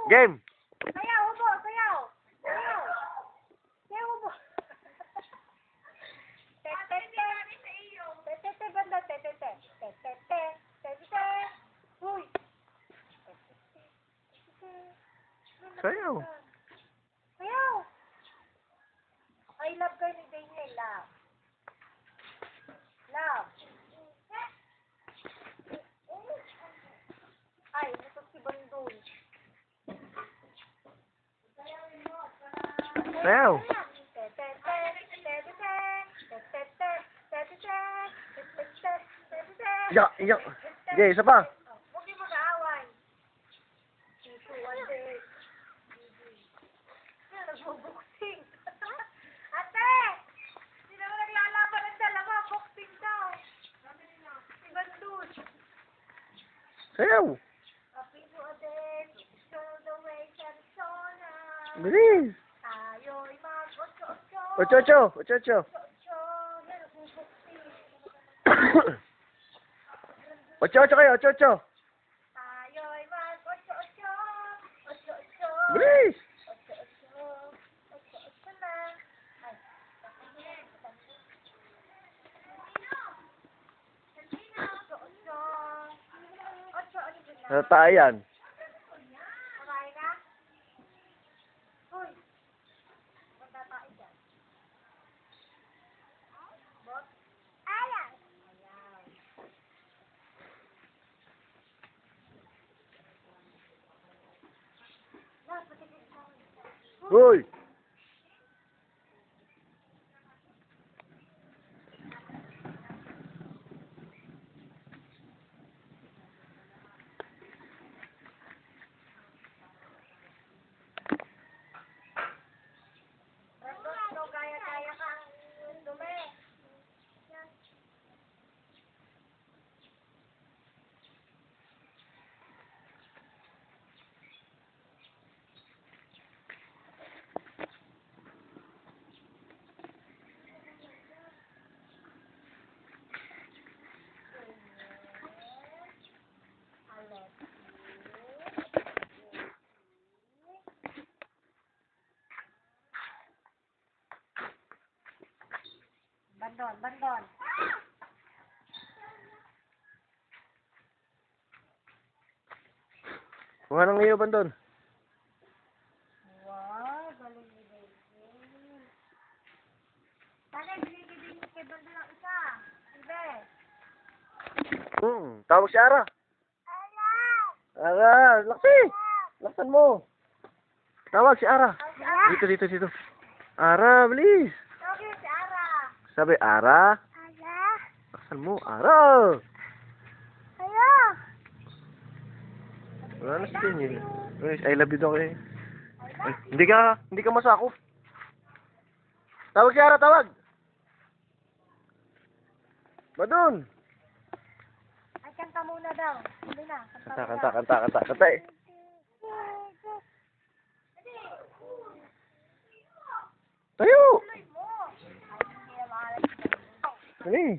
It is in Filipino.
Game. Sayaw, ubo, sayaw. Sayaw. Sayaw, ubo. Tetete banda, tetete. Tetete, tetete. Uy. Sayaw. Sayaw. I love ka ni Daniel, love. Love. Ay, ito si Bandol. Sayaw. Iyak, iyak. Okay, isa pa. Huwag yung mag-aaway. Ito, ate. Nagbubuksing. Ate! Hindi naman naglalaban ng dalawa. Boxing daw. Si Bandul. Sayaw. Happy birthday to the way Arizona. Bilis. Tayo'y mag-ocho-ocho. Ocho-ocho. Ocho-ocho. Ocho-ocho. Nagbubuksing. Ocho-ocho kayo. Ocho-ocho. Tayo'y mag-ocho-ocho. Ocho-ocho. Bilis. Ocho-ocho. Ocho-ocho na. Ay. Ocho-ocho. Ocho-ocho na. Sa tayan. Kumain na? Uy. Punta tayo dyan. Bot? Ayaw. Ayaw. Hoy. Gaya-gaya ka ang dumi. Bandon, bandon. Kuha ng iyo, Bandon. Wow, galing ni David. Sana binibigyan niyo kay Bandon ng isa. Hindi. Tawag si Ara. Ara, laksi. Laksan mo. Tawag si Ara. Dito, dito, dito. Ara, bilis. Okay, si Ara. Sabi, Ara. Ara. Laksan mo, Ara. Ayo. Wala na si Daniel. I love you daw kayo. Ay, hindi ka masakop. Tawag si Ara, tawag. Badun. Ay, kanta muna daw. Hindi na. Kanta eh. Tayo. Tuloy mo. Ay, hindi na maalas. Dali.